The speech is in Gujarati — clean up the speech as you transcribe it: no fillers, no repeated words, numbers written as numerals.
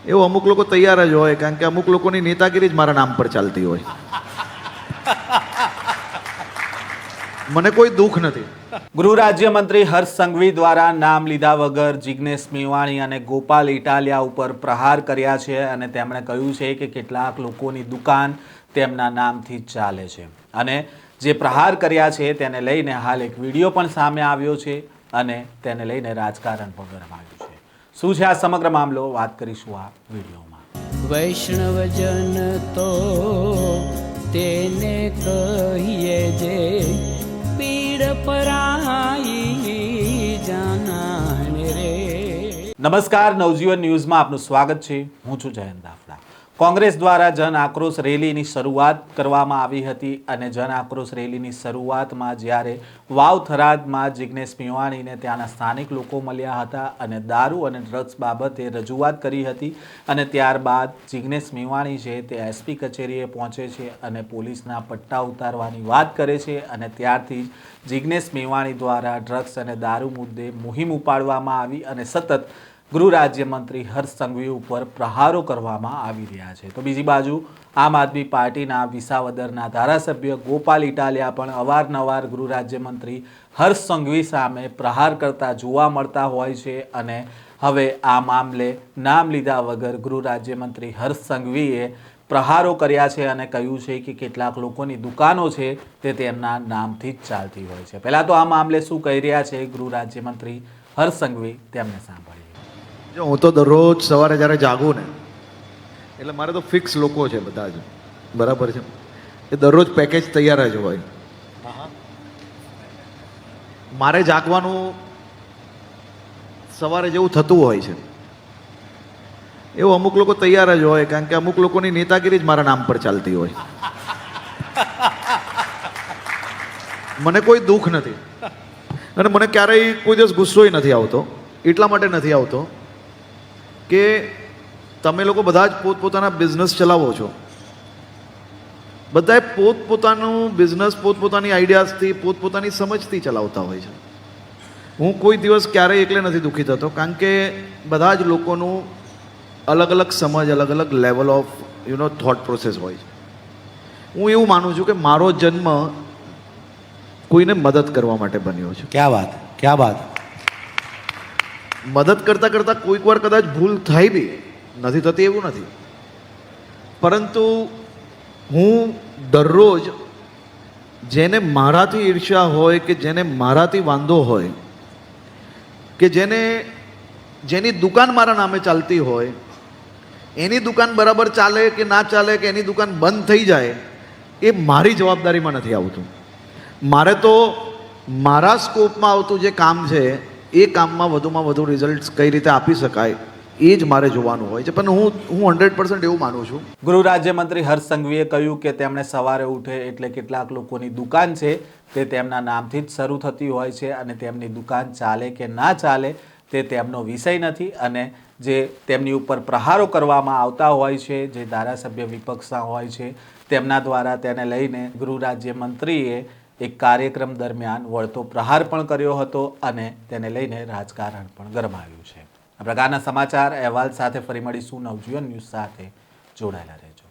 એવું અમુક લોકો તૈયાર જ હોય, કારણ કે અમુક લોકોની નેતાગીરી જ મારા નામ પર ચાલતી હોય. મને કોઈ દુઃખ નથી. ગૃહ રાજ્યમંત્રી હર્ષ સંઘવી દ્વારા નામ લીધા વગર જિગ્નેશ મેવાણી અને ગોપાલ ઇટાલિયા ઉપર પ્રહાર કર્યા છે અને તેમણે કહ્યું છે કે કેટલાક લોકોની દુકાન તેમના નામથી જ ચાલે છે અને જે પ્રહાર કર્યા છે તેને લઈને હાલ એક વિડીયો પણ સામે આવ્યો છે અને તેને લઈને રાજકારણ પણ ગરમાયું છે. શું છે આ સમગ્ર મામલો, વાત કરીશું આ વિડીયોમાં. વૈષ્ણવજન તો તેને કહીએ જે પીડ પરાઈ જાનાને રે. નમસ્કાર, નવજીવન ન્યૂઝમાં આપનું સ્વાગત છે. હું છું જયંત દાફડા. કોંગ્રેસ દ્વારા જન આક્રોશ રેલીની શરૂઆત કરવામાં આવી હતી અને જન આક્રોશ રેલીની શરૂઆતમાં જ્યારે વાવ થરાદમાં જિગ્નેશ મેવાણીને ત્યાંના સ્થાનિક લોકો મળ્યા હતા અને દારૂ અને ડ્રગ્સ બાબતે રજૂઆત કરી હતી અને ત્યારબાદ જિગ્નેશ મેવાણી છે તે એસપી કચેરીએ પહોંચે છે અને પોલીસના પટ્ટા ઉતારવાની વાત કરે છે અને ત્યારથી જ જિગ્નેશ મેવાણી દ્વારા ડ્રગ્સ અને દારૂ મુદ્દે મુહિમ ઉપાડવામાં આવી અને સતત ગૃહ રાજ્યમંત્રી હર્ષ સંઘવી ઉપર પ્રહારો કરવામાં આવી રહ્યા છે. તો બીજી બાજુ આમ આદમી પાર્ટીના વિસાવદરના ધારાસભ્ય ગોપાલ ઇટાલિયા પણ અવારનવાર ગૃહ રાજ્યમંત્રી હર્ષ સંઘવી સામે પ્રહાર કરતા જોવા મળતા હોય છે અને હવે આ મામલે નામ લીધા વગર ગૃહ રાજ્યમંત્રી હર્ષ સંઘવીએ પ્રહારો કર્યા છે અને કહ્યું છે કે કેટલાક લોકોની દુકાનો છે તે તેમના નામથી જ ચાલતી હોય છે. પહેલાં તો આ મામલે શું કહી રહ્યા છે ગૃહ રાજ્યમંત્રી હર્ષ સંઘવી, તેમને સાંભળીએ. જો હું તો દરરોજ સવારે જ્યારે જાગું ને એટલે મારે તો ફિક્સ લોકો છે બધા જ, બરાબર છે, એ દરરોજ પેકેજ તૈયાર જ હોય. મારે જાગવાનું સવારે જેવું થતું હોય છે એવું અમુક લોકો તૈયાર જ હોય, કારણ કે અમુક લોકોની નેતાગીરી જ મારા નામ પર ચાલતી હોય. મને કોઈ દુઃખ નથી અને મને ક્યારેય કોઈ દિવસ ગુસ્સોય નથી આવતો. એટલા માટે નથી આવતો કે તમે લોકો બધા જ પોતપોતાના બિઝનેસ ચલાવો છો. બધાએ પોતપોતાનું બિઝનેસ પોતપોતાની આઈડિયાઝથી પોતપોતાની સમજથી ચલાવતા હોય છે. હું કોઈ દિવસ ક્યારેય એકલે નથી દુઃખી થતો, કારણ કે બધા જ લોકોનું અલગ અલગ સમજ, અલગ અલગ લેવલ ઓફ થોટ પ્રોસેસ હોય છે. હું એવું માનું છું કે મારો જન્મ કોઈને મદદ કરવા માટે બન્યો છે. ક્યાં વાત, ક્યાં વાત. મદદ કરતાં કરતાં કોઈક વાર કદાચ ભૂલ થાય બી, નથી થતી એવું નથી, પરંતુ હું દરરોજ જેને મારાથી ઈર્ષ્યા હોય કે જેને મારાથી વાંધો હોય કે જેની દુકાન મારા નામે ચાલતી હોય, એની દુકાન બરાબર ચાલે કે ના ચાલે કે એની દુકાન બંધ થઈ જાય, એ મારી જવાબદારીમાં નથી આવતું. મારે તો મારા સ્કોપમાં આવતું જે કામ છે એ કામમાં વધુમાં વધુ રિઝલ્ટ કઈ રીતે આપી શકાય એ જ મારે જોવાનું હોય છે. પણ હું 100% એવું માનું છું. ગૃહ રાજ્યમંત્રી હર્ષ સંઘવીએ કહ્યું કે તેમણે સવારે ઉઠે એટલે કેટલાક લોકોની દુકાન છે તે તેમના નામથી જ શરૂ થતી હોય છે અને તેમની દુકાન ચાલે કે ના ચાલે તે તેમનો વિષય નથી અને જે તેમની ઉપર પ્રહારો કરવામાં આવતા હોય છે, જે ધારાસભ્ય વિપક્ષના હોય છે તેમના દ્વારા તેને લઈને ગૃહ રાજ્યમંત્રીએ એક કાર્યક્રમ દરમિયાન વળતો પ્રહાર પણ કર્યો હતો અને તેને લઈને રાજકારણ પણ ગરમાયું છે. આ પ્રકારના સમાચાર અહેવાલ સાથે ફરી મળીશું. નવજીવન ન્યૂઝ સાથે જોડાયેલા રહેજો.